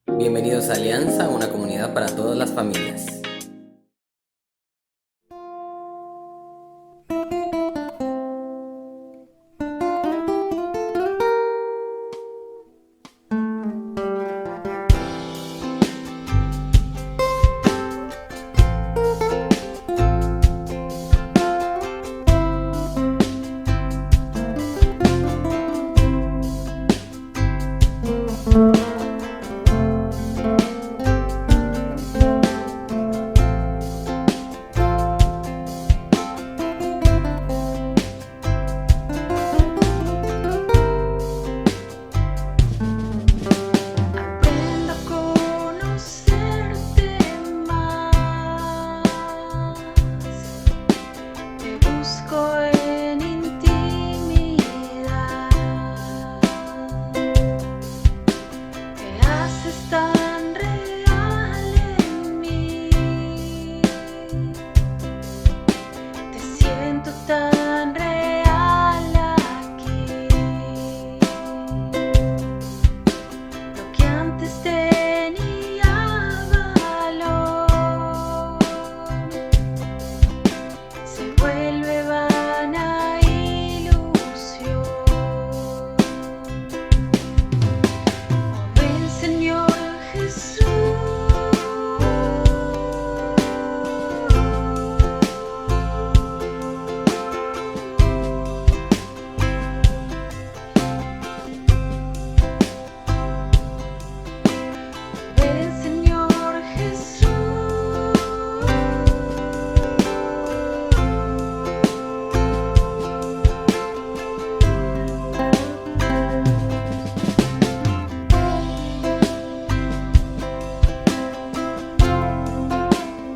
Bienvenidos a Alianza, una comunidad para todas las familias.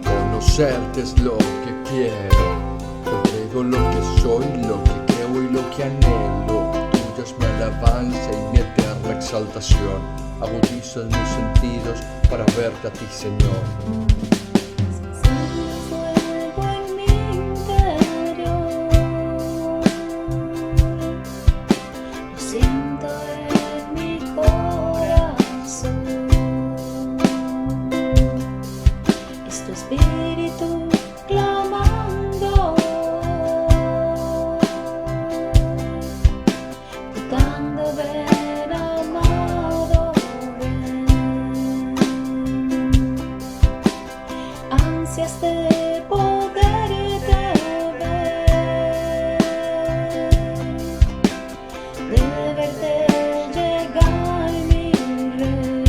Conocerte es lo que quiero, todo lo que soy, lo que creo y lo que anhelo. Tuya es mi alabanza y mi eterna exaltación. Agudizas mis sentidos para verte a ti, Señor. Espíritu clamando, gritando ven amado, ven. Ansias de poderte ver, de verte llegar mi rey.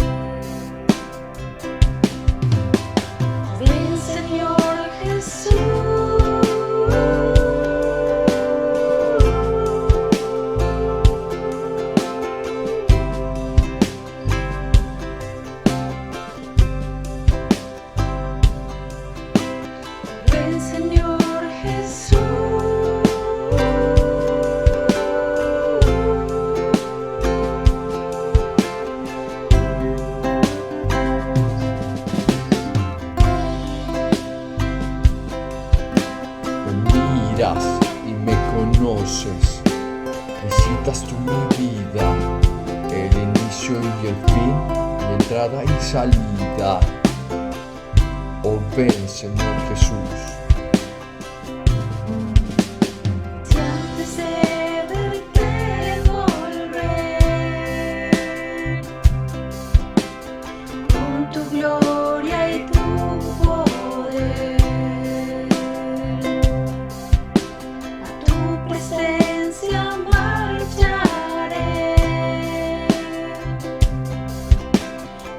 Ven, Señor Jesús. Ven, Señor Jesús. Me miras y me conoces, visitas tú mi vida, el inicio y el fin, mi entrada y salida. Oh, ven, Señor Jesús. Si antes de verte volver, con tu gloria y tu poder, a tu presencia marcharé,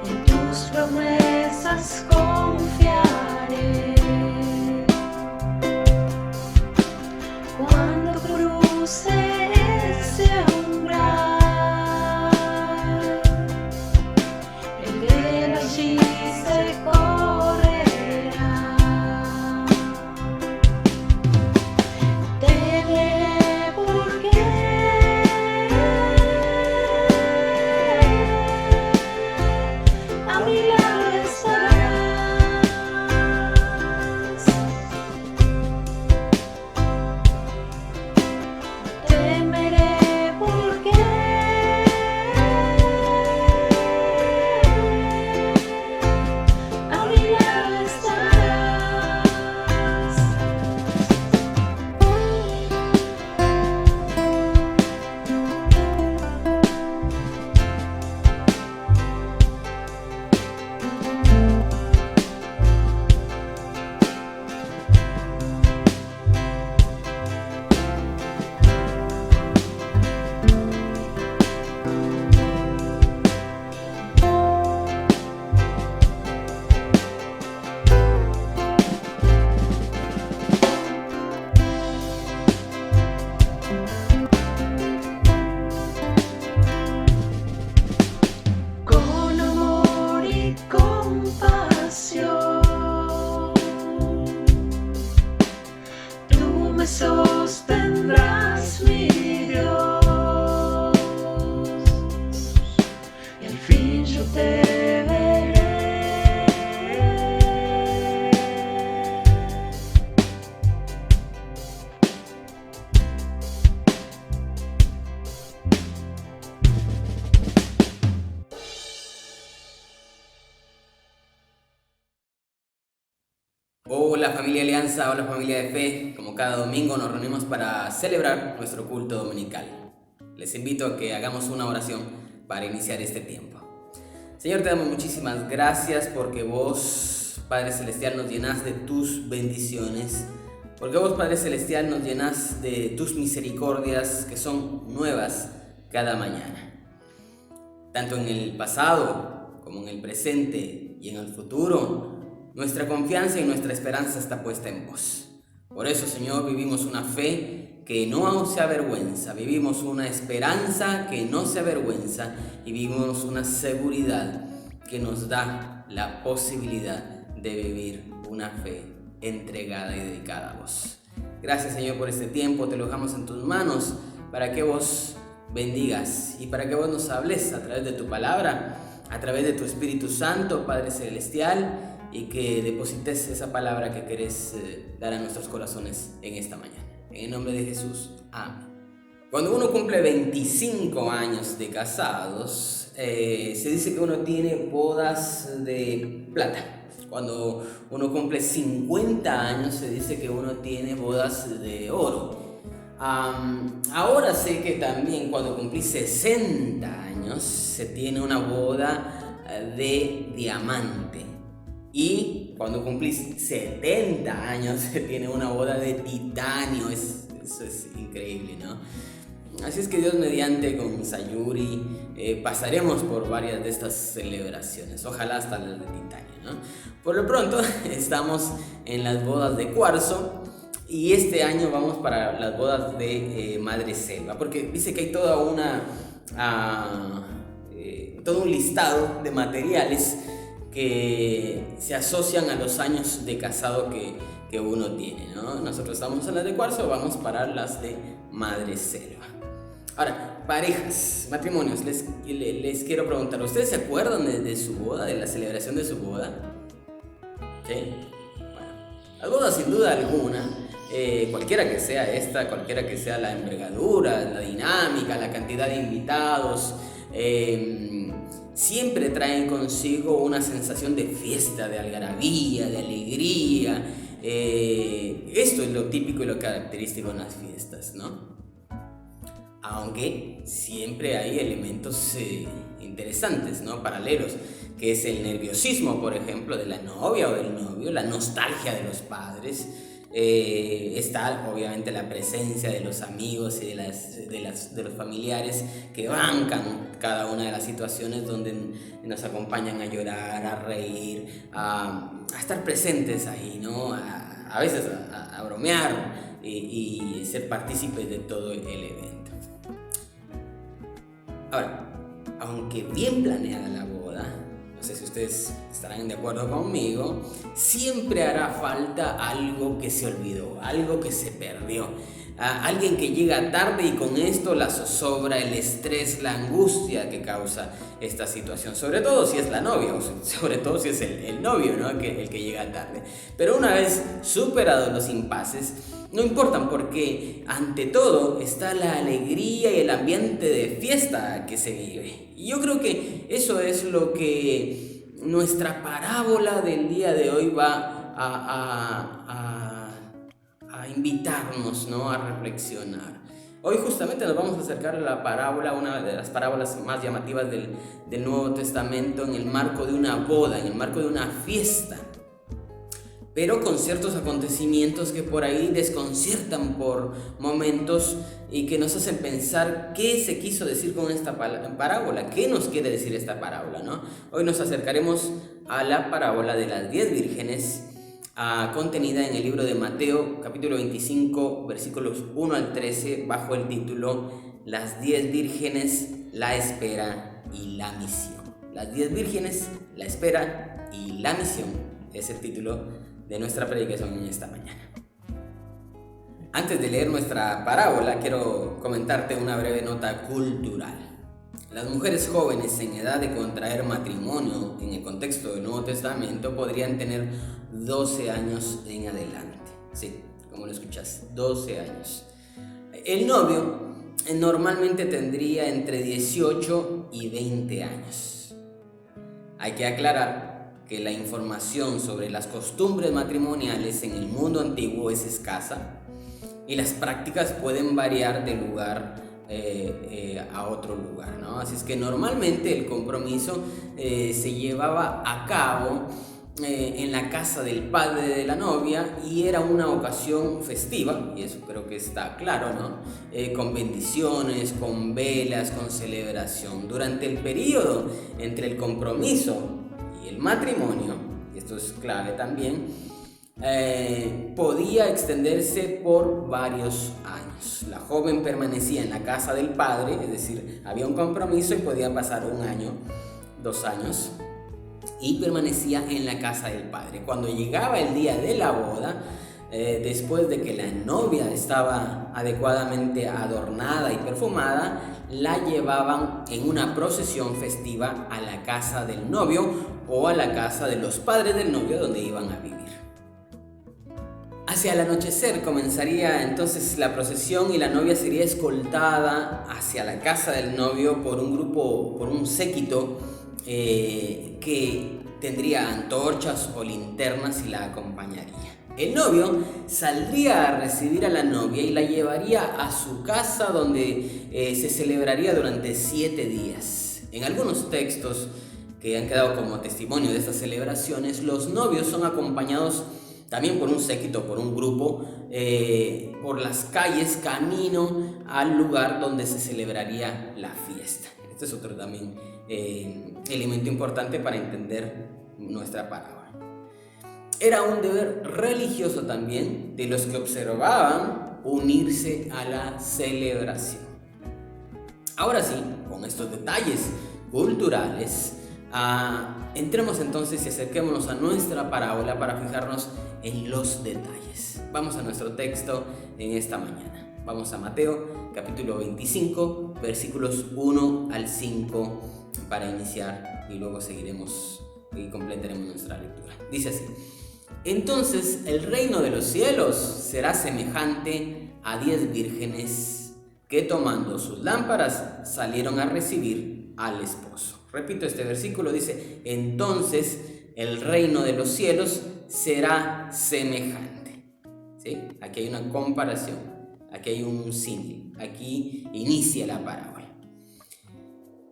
en tus promesas confiaré. Cuando cruce ese umbral, el velo allí se correrá. Temeré porque a mi lado estarás. Hola familia Alianza, hola familia de fe. Como cada domingo nos reunimos para celebrar nuestro culto dominical. Les invito a que hagamos una oración para iniciar este tiempo. Señor, te damos muchísimas gracias porque vos, Padre Celestial, nos llenas de tus bendiciones. Porque vos, Padre Celestial, nos llenas de tus misericordias que son nuevas cada mañana. Tanto en el pasado como en el presente y en el futuro, nuestra confianza y nuestra esperanza está puesta en vos. Por eso, Señor, vivimos una fe que no se avergüenza, vivimos una esperanza que no se avergüenza y vivimos una seguridad que nos da la posibilidad de vivir una fe entregada y dedicada a vos. Gracias, Señor, por este tiempo. Te lo dejamos en tus manos para que vos bendigas y para que vos nos hables a través de tu palabra, a través de tu Espíritu Santo, Padre Celestial, y que deposites esa palabra que querés dar a nuestros corazones en esta mañana. En el nombre de Jesús, amén. Cuando uno cumple 25 años de casados, se dice que uno tiene bodas de plata. Cuando uno cumple 50 años, se dice que uno tiene bodas de oro. Ahora sé que también cuando cumplí 60 años, se tiene una boda de diamante. Y cuando cumplís 70 años se tiene una boda de titanio. Eso es increíble, ¿no? Así es que Dios mediante con Sayuri pasaremos por varias de estas celebraciones. Ojalá hasta las de titanio, ¿no? Por lo pronto estamos en las bodas de cuarzo. Y este año vamos para las bodas de madreselva. Porque dice que hay todo un listado de materiales que se asocian a los años de casado que uno tiene, ¿no? Nosotros estamos en las de cuarzo, vamos para las de madreselva. Ahora, parejas, matrimonios, les quiero preguntar, ¿ustedes se acuerdan de su boda, de la celebración de su boda? ¿Sí? Bueno, las bodas sin duda alguna, cualquiera que sea esta, cualquiera que sea la envergadura, la dinámica, la cantidad de invitados, siempre traen consigo una sensación de fiesta, de algarabía, de alegría. Esto es lo típico y lo característico en las fiestas, ¿no? Aunque siempre hay elementos interesantes, ¿no? Paralelos, que es el nerviosismo, por ejemplo, de la novia o del novio, la nostalgia de los padres. Está obviamente la presencia de los amigos y de los familiares que bancan cada una de las situaciones donde nos acompañan a llorar, a reír, a estar presentes ahí, ¿no? A veces a bromear y ser partícipes de todo el evento. Ahora, aunque bien planeada la boda, no sé si ustedes estarán de acuerdo conmigo, siempre hará falta algo que se olvidó, algo que se perdió. Alguien que llega tarde y con esto la zozobra, el estrés, la angustia que causa esta situación. Sobre todo si es la novia, o sobre todo si es el novio, ¿no? El que llega tarde. Pero una vez superados los impases, no importan porque ante todo está la alegría y el ambiente de fiesta que se vive. Y yo creo que eso es lo que nuestra parábola del día de hoy va a invitarnos, ¿no? A reflexionar. Hoy justamente nos vamos a acercar a la parábola, una de las parábolas más llamativas del Nuevo Testamento, en el marco de una boda, en el marco de una fiesta, pero con ciertos acontecimientos que por ahí desconciertan por momentos y que nos hacen pensar qué se quiso decir con esta parábola, qué nos quiere decir esta parábola, ¿no? Hoy nos acercaremos a la parábola de las 10 vírgenes, contenida en el libro de Mateo, capítulo 25, versículos 1 al 13, bajo el título Las 10 vírgenes, la espera y la misión. Las 10 vírgenes, la espera y la misión es el título de nuestra predicación en esta mañana. Antes de leer nuestra parábola, quiero comentarte una breve nota cultural. Las mujeres jóvenes en edad de contraer matrimonio en el contexto del Nuevo Testamento podrían tener 12 años en adelante. Sí, como lo escuchas, 12 años. El novio normalmente tendría entre 18 y 20 años. Hay que aclarar que la información sobre las costumbres matrimoniales en el mundo antiguo es escasa y las prácticas pueden variar de lugar a otro lugar, ¿no? Así es que normalmente el compromiso se llevaba a cabo en la casa del padre de la novia y era una ocasión festiva, y eso creo que está claro, ¿no? Con bendiciones, con velas, con celebración. Durante el periodo entre el compromiso y el matrimonio, y esto es clave también, podía extenderse por varios años. La joven permanecía en la casa del padre, es decir, había un compromiso y podía pasar 1 año, 2 años, y permanecía en la casa del padre. Cuando llegaba el día de la boda, después de que la novia estaba adecuadamente adornada y perfumada, la llevaban en una procesión festiva a la casa del novio o a la casa de los padres del novio donde iban a vivir. Hacia el anochecer comenzaría entonces la procesión y la novia sería escoltada hacia la casa del novio por un grupo, por un séquito que tendría antorchas o linternas y la acompañaría. El novio saldría a recibir a la novia y la llevaría a su casa donde se celebraría durante 7 días. En algunos textos que han quedado como testimonio de estas celebraciones, los novios son acompañados también por un séquito, por un grupo, por las calles camino al lugar donde se celebraría la fiesta. Este es otro también elemento importante para entender nuestra parábola. Era un deber religioso también de los que observaban unirse a la celebración. Ahora sí, con estos detalles culturales, entremos entonces y acerquémonos a nuestra parábola para fijarnos en los detalles. Vamos a nuestro texto en esta mañana. Vamos a Mateo capítulo 25, versículos 1 al 5 para iniciar y luego seguiremos y completaremos nuestra lectura. Dice así: entonces el reino de los cielos será semejante a 10 vírgenes que tomando sus lámparas salieron a recibir al esposo. Repito este versículo, dice: entonces el reino de los cielos será semejante. ¿Sí? Aquí hay una comparación, aquí hay un símil, aquí inicia la parábola.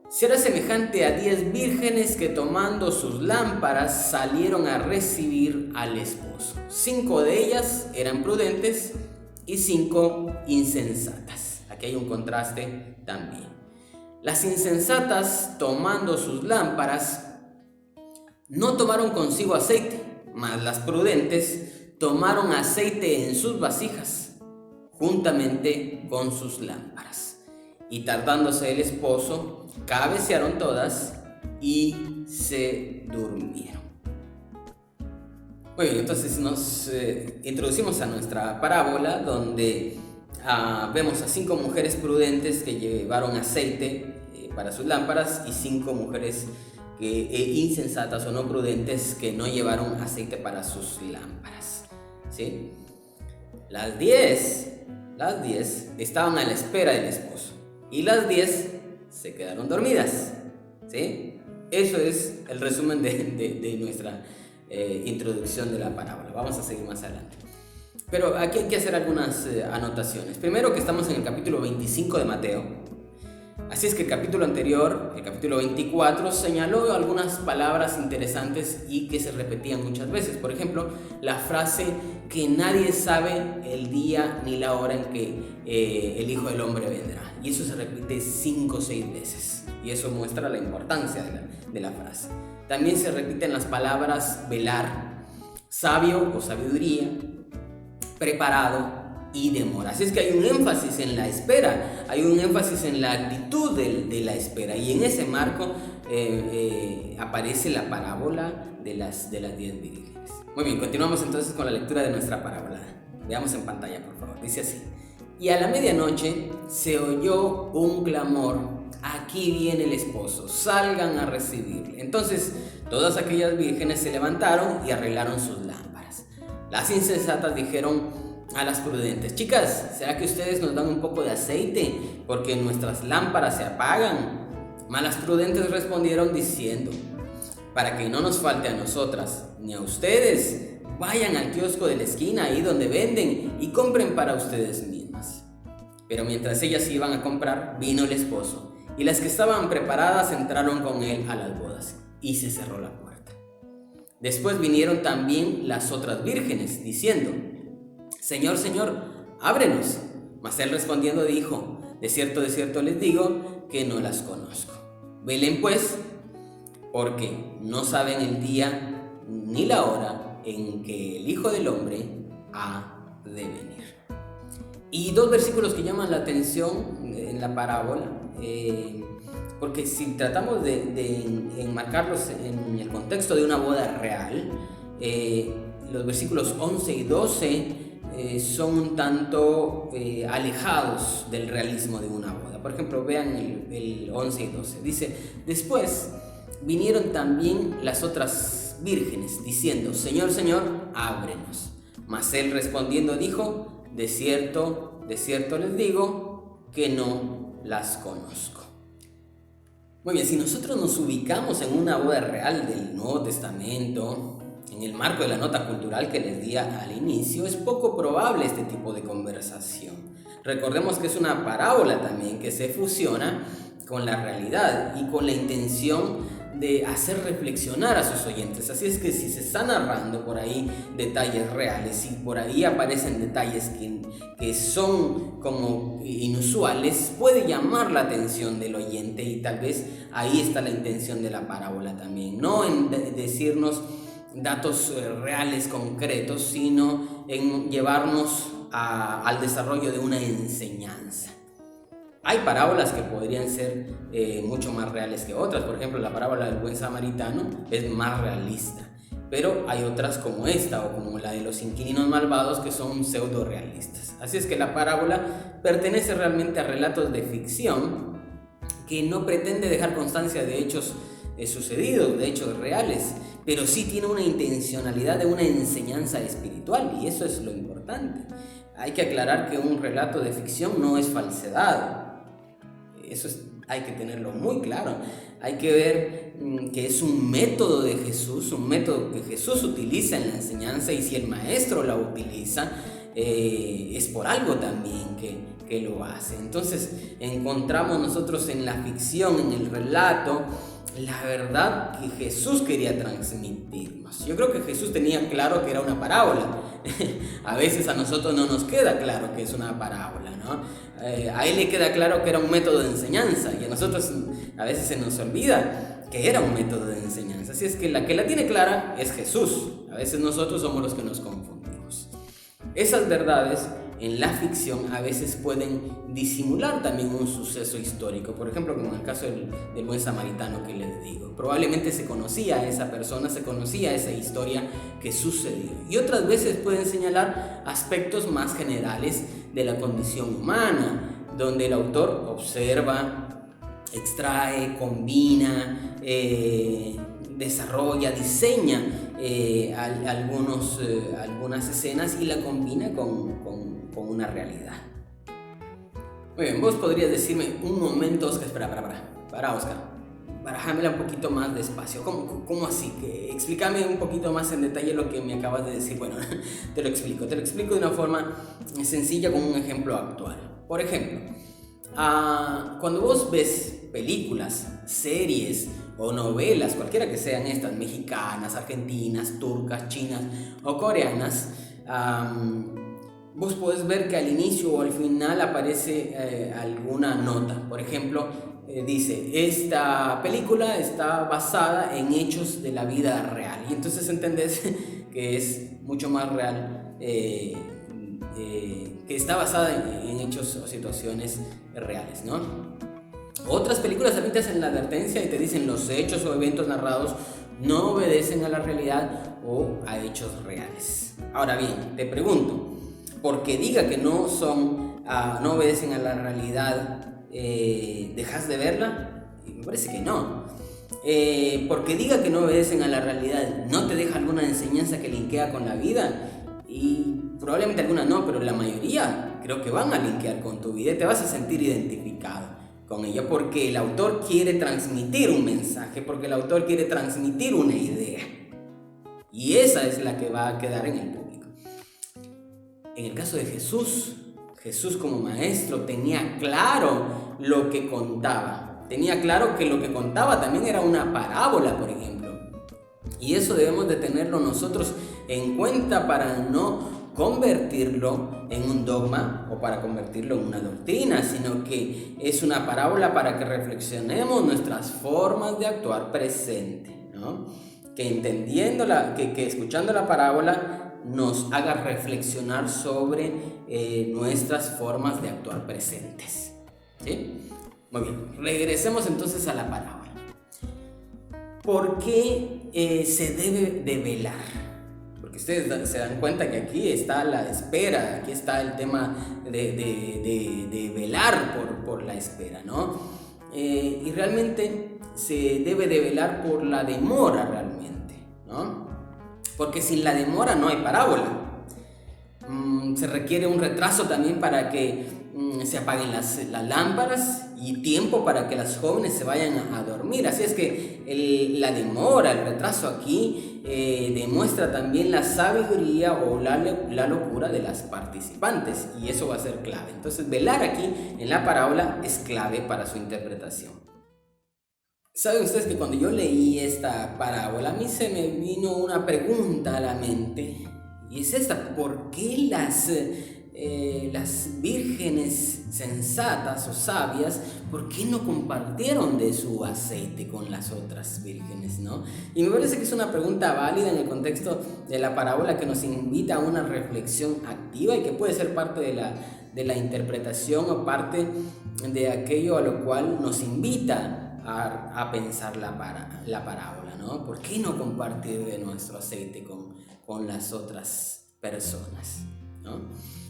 Será semejante a 10 vírgenes que tomando sus lámparas salieron a recibir al esposo. 5 de ellas eran prudentes y 5 insensatas. Aquí hay un contraste también. Las insensatas, tomando sus lámparas, no tomaron consigo aceite, mas las prudentes tomaron aceite en sus vasijas, juntamente con sus lámparas. Y tardándose el esposo, cabecearon todas y se durmieron. Muy bien, entonces nos introducimos a nuestra parábola donde vemos a 5 mujeres prudentes que llevaron aceite para sus lámparas y 5 mujeres insensatas o no prudentes que no llevaron aceite para sus lámparas. ¿Sí? Las 10 estaban a la espera del esposo y las 10 se quedaron dormidas. ¿Sí? Eso es el resumen de nuestra introducción de la parábola. Vamos a seguir más adelante. Pero aquí hay que hacer algunas anotaciones. Primero, que estamos en el capítulo 25 de Mateo. Así es que el capítulo anterior, el capítulo 24, señaló algunas palabras interesantes y que se repetían muchas veces. Por ejemplo, la frase que nadie sabe el día ni la hora en que el Hijo del Hombre vendrá. Y eso se repite 5 o 6 veces. Y eso muestra la importancia de la frase. También se repiten las palabras velar, sabio o sabiduría, preparado y demora. Así es que hay un énfasis en la espera, hay un énfasis en la actitud de la espera, y en ese marco aparece la parábola de las 10 vírgenes. Muy bien, continuamos entonces con la lectura de nuestra parábola. Veamos en pantalla, por favor. Dice así: y a la medianoche se oyó un clamor: aquí viene el esposo, salgan a recibirle. Entonces todas aquellas vírgenes se levantaron y arreglaron sus lámparas. Las insensatas dijeron a las prudentes: chicas, ¿será que ustedes nos dan un poco de aceite? Porque nuestras lámparas se apagan. Mas las prudentes respondieron diciendo: para que no nos falte a nosotras ni a ustedes, vayan al kiosco de la esquina, ahí donde venden, y compren para ustedes mismas. Pero mientras ellas iban a comprar, vino el esposo, y las que estaban preparadas entraron con él a las bodas, y se cerró la puerta. Después vinieron también las otras vírgenes, diciendo: Señor, Señor, ábrenos. Mas él respondiendo dijo: de cierto les digo que no las conozco. Velen pues, porque no saben el día ni la hora en que el Hijo del Hombre ha de venir. Y dos versículos que llaman la atención en la parábola, porque si tratamos de enmarcarlos en el contexto de una boda real, los versículos 11 y 12 son un tanto alejados del realismo de una boda. Por ejemplo, vean el 11 y 12. Dice: después vinieron también las otras vírgenes, diciendo: Señor, Señor, ábrenos. Mas él respondiendo dijo: de cierto les digo que no las conozco. Muy bien, si nosotros nos ubicamos en una boda real del Nuevo Testamento, en el marco de la nota cultural que les di al inicio, es poco probable este tipo de conversación. Recordemos que es una parábola también que se fusiona con la realidad y con la intención de hacer reflexionar a sus oyentes. Así es que si se está narrando por ahí detalles reales y por ahí aparecen detalles que son como inusuales, puede llamar la atención del oyente, y tal vez ahí está la intención de la parábola también, no en decirnos datos reales, concretos, sino en llevarnos al desarrollo de una enseñanza. Hay parábolas que podrían ser mucho más reales que otras. Por ejemplo, la parábola del buen samaritano es más realista, pero hay otras como esta o como la de los inquilinos malvados que son pseudo realistas. Así es que la parábola pertenece realmente a relatos de ficción que no pretende dejar constancia de hechos sucedidos, de hechos reales, pero sí tiene una intencionalidad de una enseñanza espiritual, y eso es lo importante. Hay que aclarar que un relato de ficción no es falsedad. Hay que tenerlo muy claro. Hay que ver que es un método de Jesús, un método que Jesús utiliza en la enseñanza, y si el maestro la utiliza, es por algo también que lo hace. Entonces encontramos nosotros en la ficción, en el relato, la verdad que Jesús quería transmitirnos. Yo creo que Jesús tenía claro que era una parábola. A veces a nosotros no nos queda claro que es una parábola, ¿no? A él le queda claro que era un método de enseñanza, y a nosotros a veces se nos olvida que era un método de enseñanza. Así es que la tiene clara es Jesús. A veces nosotros somos los que nos confundimos. Esas verdades en la ficción a veces pueden disimular también un suceso histórico. Por ejemplo, como en el caso del buen samaritano que les digo. Probablemente se conocía a esa persona, se conocía esa historia que sucedió. Y otras veces pueden señalar aspectos más generales de la condición humana, donde el autor observa, extrae, combina, desarrolla, diseña algunas escenas y la combina con una realidad. Muy bien, vos podrías decirme un momento, Oscar, para Oscar, barájamela un poquito más despacio. ¿Cómo así? Explícame un poquito más en detalle lo que me acabas de decir. Bueno, te lo explico de una forma sencilla con un ejemplo actual. Por ejemplo, cuando vos ves películas, series o novelas, cualquiera que sean estas, mexicanas, argentinas, turcas, chinas o coreanas, vos podés ver que al inicio o al final aparece alguna nota. Por ejemplo, dice: esta película está basada en hechos de la vida real. Y entonces entendés que es mucho más real, que está basada en hechos o situaciones reales, ¿no? Otras películas también te hacen la advertencia y te dicen: los hechos o eventos narrados no obedecen a la realidad o a hechos reales. Ahora bien, te pregunto, porque diga que no obedecen a la realidad, ¿dejas de verla? Me parece que no. Porque diga que no obedecen a la realidad, ¿no te deja alguna enseñanza que linkea con la vida? Y probablemente alguna no, pero la mayoría creo que van a linkear con tu vida y te vas a sentir identificado con ella porque el autor quiere transmitir un mensaje, porque el autor quiere transmitir una idea. Y esa es la que va a quedar en el público. En el caso de Jesús, Jesús como maestro tenía claro lo que contaba. Tenía claro que lo que contaba también era una parábola, por ejemplo. Y eso debemos de tenerlo nosotros en cuenta para no convertirlo en un dogma o para convertirlo en una doctrina, sino que es una parábola para que reflexionemos nuestras formas de actuar presente, ¿no? Que entendiéndola, que escuchando la parábola nos haga reflexionar sobre nuestras formas de actuar presentes, ¿sí? Muy bien, regresemos entonces a la parábola. ¿Por qué se debe de velar? Porque ustedes se dan cuenta que aquí está la espera, aquí está el tema de velar por la espera, ¿no? Y realmente se debe de velar por la demora realmente, ¿no? Porque sin la demora no hay parábola. Se requiere un retraso también para que se apaguen las lámparas y tiempo para que las jóvenes se vayan a dormir. Así es que la demora, el retraso aquí demuestra también la sabiduría o la locura de las participantes, y eso va a ser clave. Entonces, velar aquí en la parábola es clave para su interpretación. ¿Saben ustedes que cuando yo leí esta parábola a mí se me vino una pregunta a la mente? Y es esta: ¿por qué las vírgenes sensatas o sabias, ¿por qué no compartieron de su aceite con las otras vírgenes, no? Y me parece que es una pregunta válida en el contexto de la parábola, que nos invita a una reflexión activa y que puede ser parte de la interpretación o parte de aquello a lo cual nos invita a pensar la parábola, ¿no? ¿Por qué no compartir de nuestro aceite con las otras personas, ¿no?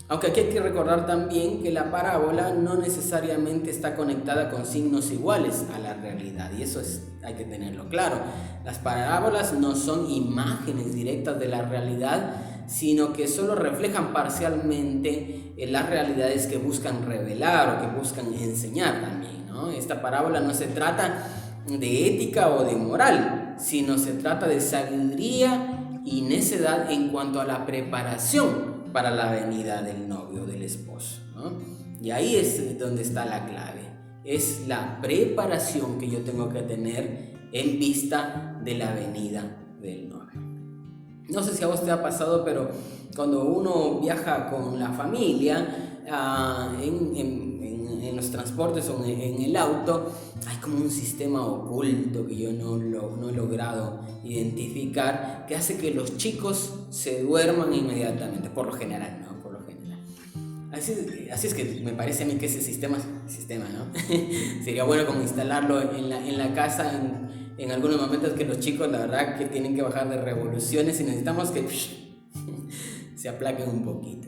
Aunque aquí hay que recordar también que la parábola no necesariamente está conectada con signos iguales a la realidad, y eso hay que tenerlo claro. Las parábolas no son imágenes directas de la realidad, sino que solo reflejan parcialmente las realidades que buscan revelar o que buscan enseñar también, ¿no? Esta parábola no se trata de ética o de moral, sino se trata de sabiduría y necedad en cuanto a la preparación para la venida del novio, del esposo, ¿no? Y ahí es donde está la clave. Es la preparación que yo tengo que tener en vista de la venida del novio. No sé si a vos te ha pasado, pero cuando uno viaja con la familia en los transportes o en el auto, hay como un sistema oculto que yo no he logrado identificar, que hace que los chicos se duerman inmediatamente, por lo general, ¿no? Por lo general. Así es que me parece a mí que ese sistema, ¿no? Sería bueno como instalarlo en la casa en algunos momentos, que los chicos, la verdad, que tienen que bajar de revoluciones y necesitamos que se aplaquen un poquito.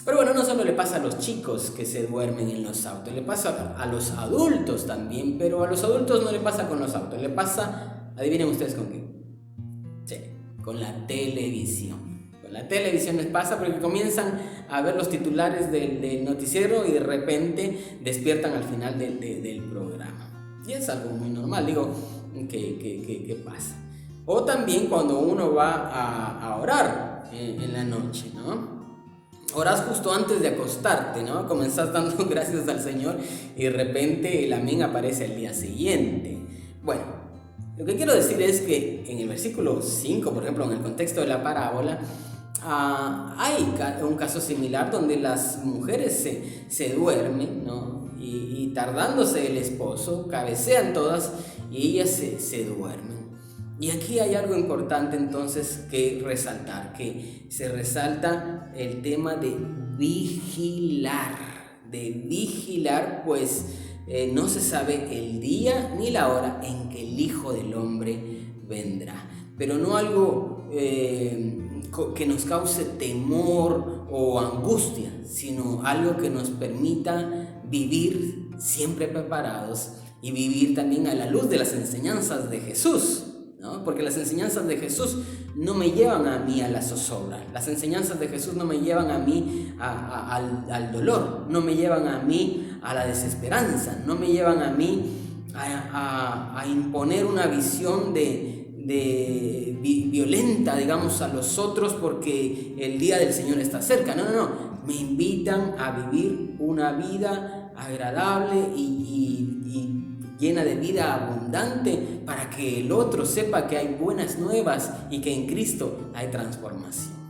Pero bueno, no solo le pasa a los chicos que se duermen en los autos, le pasa a los adultos también, pero a los adultos no le pasa con los autos, le pasa, adivinen ustedes con qué. Sí, con la televisión. Con la televisión les pasa porque comienzan a ver los titulares del noticiero y de repente despiertan al final del programa. Y es algo muy normal, digo, que pasa. O también cuando uno va a orar en la noche, ¿no? Orás justo antes de acostarte, ¿no? Comenzás dando gracias al Señor y de repente el amén aparece al día siguiente. Bueno, lo que quiero decir es que en el versículo 5, por ejemplo, en el contexto de la parábola, hay un caso similar donde las mujeres se duermen, ¿no? Y tardándose el esposo, cabecean todas y ellas se duermen. Y aquí hay algo importante entonces que resaltar, que se resalta el tema de vigilar, pues no se sabe el día ni la hora en que el Hijo del Hombre vendrá, pero no algo que nos cause temor o angustia, sino algo que nos permita vivir siempre preparados y vivir también a la luz de las enseñanzas de Jesús, ¿no? Porque las enseñanzas de Jesús no me llevan a mí a la zozobra. Las enseñanzas de Jesús no me llevan a mí al dolor, no me llevan a mí a la desesperanza, no me llevan a mí a imponer una visión violenta, digamos, a los otros porque el día del Señor está cerca. No. Me invitan a vivir una vida agradable y llena de vida abundante para que el otro sepa que hay buenas nuevas y que en Cristo hay transformación.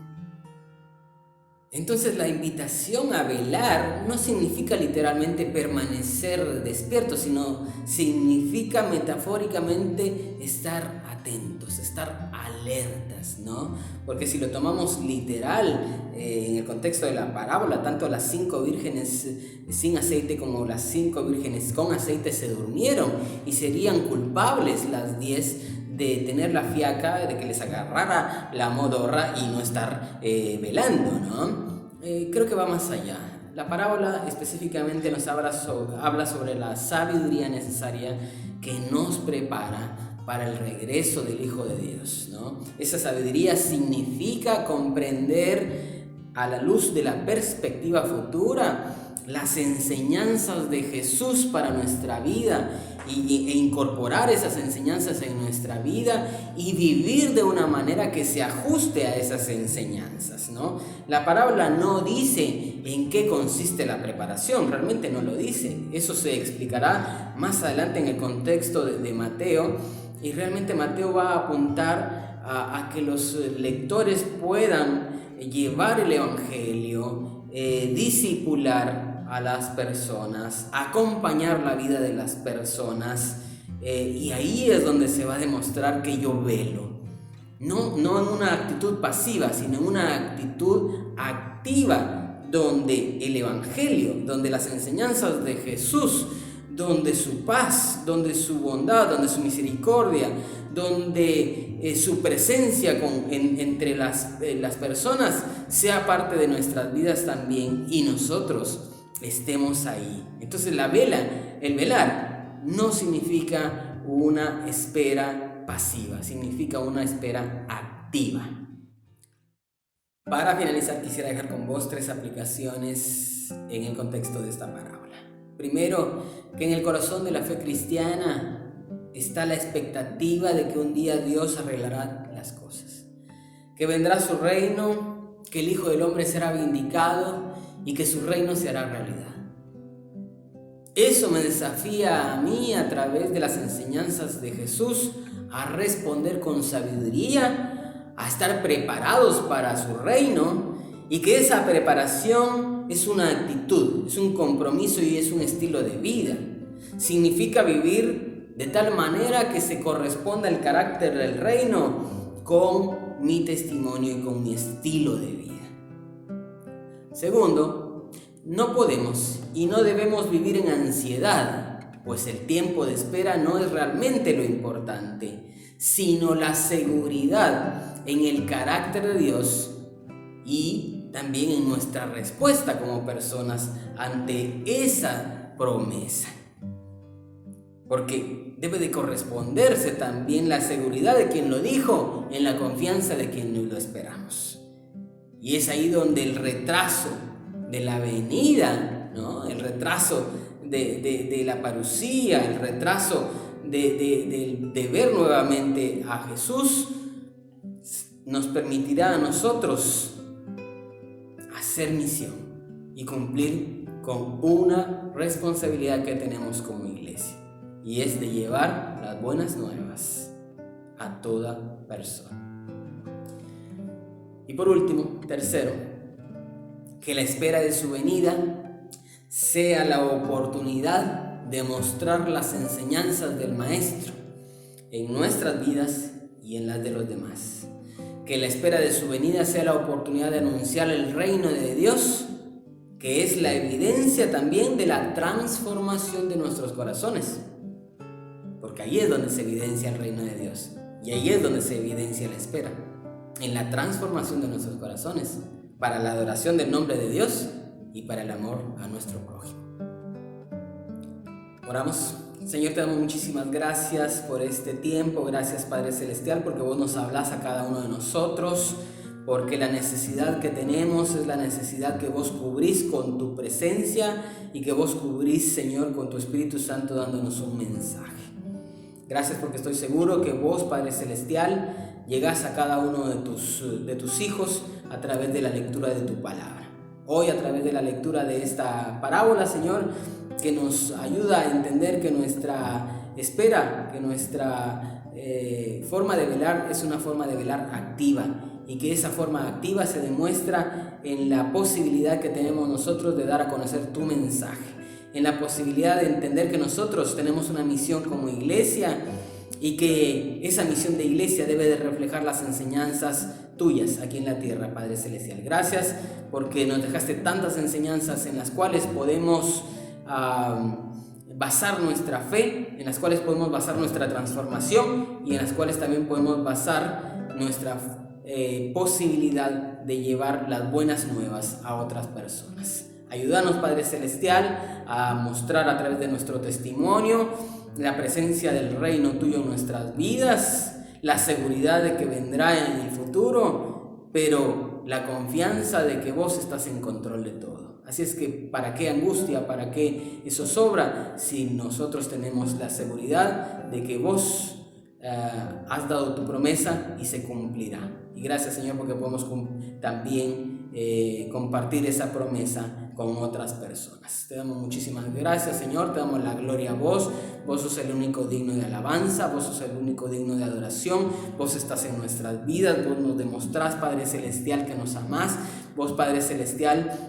Entonces la invitación a velar no significa literalmente permanecer despiertos, sino significa metafóricamente estar atentos, estar alertas, ¿no? Porque si lo tomamos literal, en el contexto de la parábola, tanto las 5 vírgenes sin aceite como las 5 vírgenes con aceite se durmieron y serían culpables las 10 de tener la fiaca, de que les agarrara la modorra y no estar velando, ¿no? Creo que va más allá. La parábola específicamente nos habla sobre la sabiduría necesaria que nos prepara para el regreso del Hijo de Dios, ¿no? Esa sabiduría significa comprender a la luz de la perspectiva futura las enseñanzas de Jesús para nuestra vida e incorporar esas enseñanzas en nuestra vida y vivir de una manera que se ajuste a esas enseñanzas, ¿no? La parábola no dice en qué consiste la preparación, realmente no lo dice. Eso se explicará más adelante en el contexto de Mateo, y realmente Mateo va a apuntar a que los lectores puedan llevar el Evangelio, discipular a las personas, acompañar la vida de las personas, y ahí es donde se va a demostrar que yo velo, no en una actitud pasiva, sino en una actitud activa, donde el Evangelio, donde las enseñanzas de Jesús, donde su paz, donde su bondad, donde su misericordia, donde su presencia entre las personas sea parte de nuestras vidas también, y nosotros estemos ahí. Entonces el velar no significa una espera pasiva, significa una espera activa. Para finalizar, quisiera dejar con vos 3 aplicaciones en el contexto de esta parábola. Primero, que en el corazón de la fe cristiana está la expectativa de que un día Dios arreglará las cosas, que vendrá su reino, que el Hijo del Hombre será vindicado y que su reino se hará realidad. Eso me desafía a mí, a través de las enseñanzas de Jesús, a responder con sabiduría, a estar preparados para su reino, y que esa preparación es una actitud, es un compromiso y es un estilo de vida. Significa vivir de tal manera que se corresponda el carácter del reino con mi testimonio y con mi estilo de vida. Segundo, no podemos y no debemos vivir en ansiedad, pues el tiempo de espera no es realmente lo importante, sino la seguridad en el carácter de Dios y también en nuestra respuesta como personas ante esa promesa. Porque debe de corresponderse también la seguridad de quien lo dijo en la confianza de quien lo esperamos. Y es ahí donde el retraso de la venida, ¿no? El retraso de la parucía, el retraso de ver nuevamente a Jesús, nos permitirá a nosotros hacer misión y cumplir con una responsabilidad que tenemos como iglesia, y es de llevar las buenas nuevas a toda persona. Y por último, tercero, que la espera de su venida sea la oportunidad de mostrar las enseñanzas del Maestro en nuestras vidas y en las de los demás. Que la espera de su venida sea la oportunidad de anunciar el reino de Dios, que es la evidencia también de la transformación de nuestros corazones. Porque ahí es donde se evidencia el reino de Dios, y ahí es donde se evidencia la espera, en la transformación de nuestros corazones, para la adoración del nombre de Dios y para el amor a nuestro prójimo. Oramos. Señor, te damos muchísimas gracias por este tiempo. Gracias, Padre Celestial, porque vos nos hablas a cada uno de nosotros, porque la necesidad que tenemos es la necesidad que vos cubrís con tu presencia y que vos cubrís, Señor, con tu Espíritu Santo dándonos un mensaje. Gracias porque estoy seguro que vos, Padre Celestial, llegás a cada uno de tus hijos a través de la lectura de tu palabra. Hoy, a través de la lectura de esta parábola, Señor, que nos ayuda a entender que nuestra espera, que nuestra forma de velar es una forma de velar activa, y que esa forma activa se demuestra en la posibilidad que tenemos nosotros de dar a conocer tu mensaje, en la posibilidad de entender que nosotros tenemos una misión como iglesia y que esa misión de iglesia debe de reflejar las enseñanzas tuyas aquí en la tierra, Padre Celestial. Gracias porque nos dejaste tantas enseñanzas en las cuales podemos basar nuestra fe, en las cuales podemos basar nuestra transformación y en las cuales también podemos basar nuestra posibilidad de llevar las buenas nuevas a otras personas. Ayúdanos, Padre Celestial, a mostrar a través de nuestro testimonio la presencia del reino tuyo en nuestras vidas, la seguridad de que vendrá en el futuro, pero la confianza de que vos estás en control de todo. Así es que, ¿para qué angustia? ¿Para qué eso sobra? Si nosotros tenemos la seguridad de que vos has dado tu promesa y se cumplirá. Y gracias, Señor, porque podemos también compartir esa promesa con otras personas. Te damos muchísimas gracias, Señor, te damos la gloria a vos. Vos sos el único digno de alabanza, vos sos el único digno de adoración. Vos estás en nuestras vidas, vos nos demostrás, Padre Celestial, que nos amás. Vos, Padre Celestial,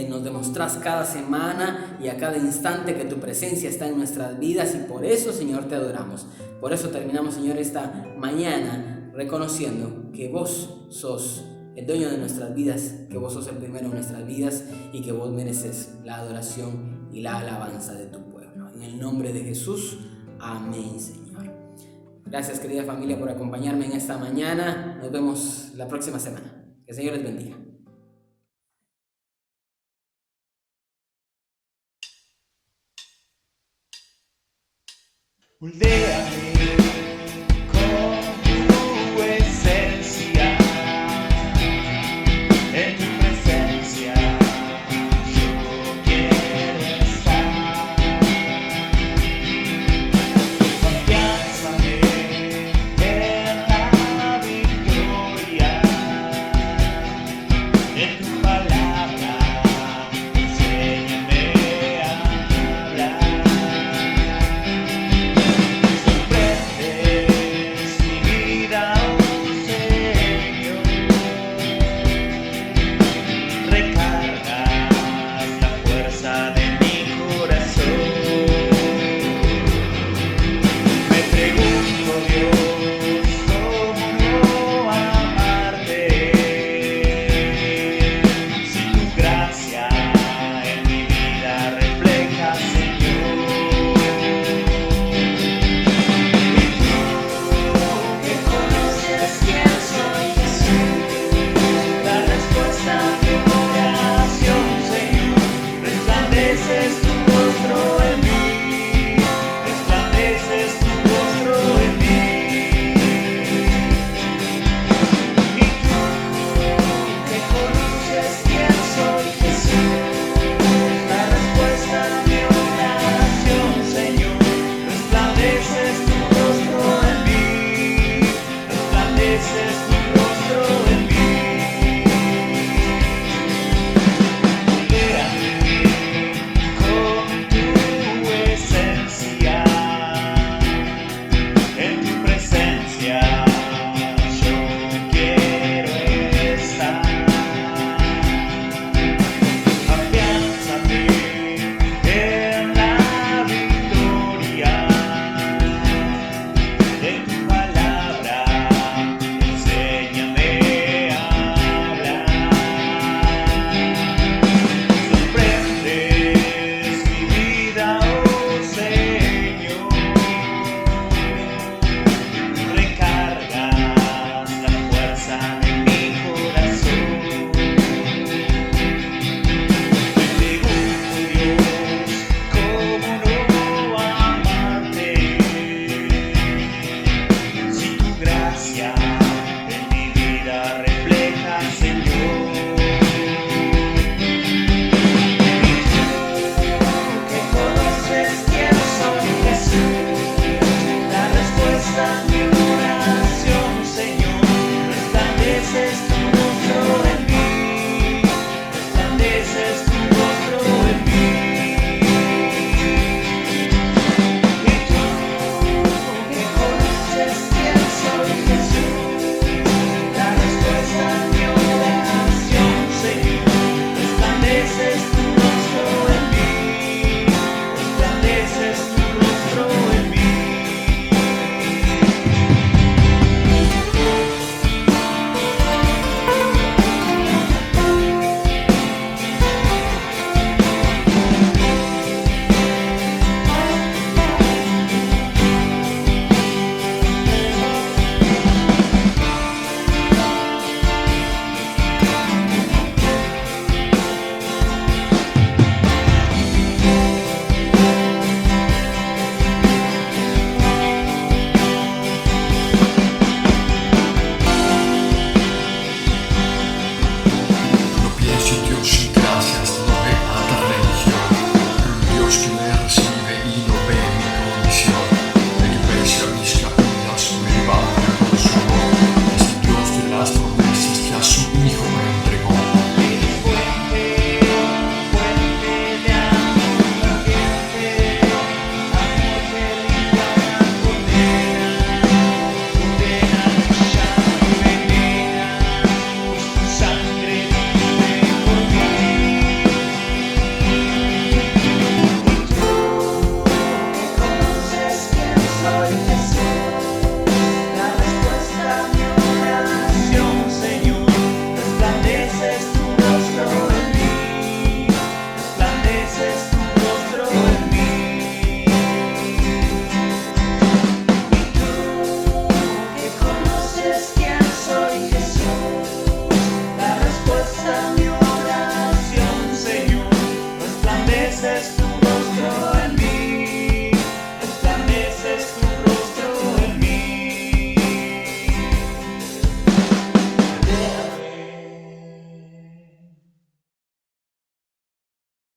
nos demostrás cada semana y a cada instante que tu presencia está en nuestras vidas, y por eso, Señor, te adoramos. Por eso terminamos, Señor, esta mañana reconociendo que vos sos el dueño de nuestras vidas, que vos sos el primero en nuestras vidas y que vos mereces la adoración y la alabanza de tu pueblo. En el nombre de Jesús, amén, Señor. Gracias, querida familia, por acompañarme en esta mañana. Nos vemos la próxima semana. Que el Señor les bendiga. Moldéame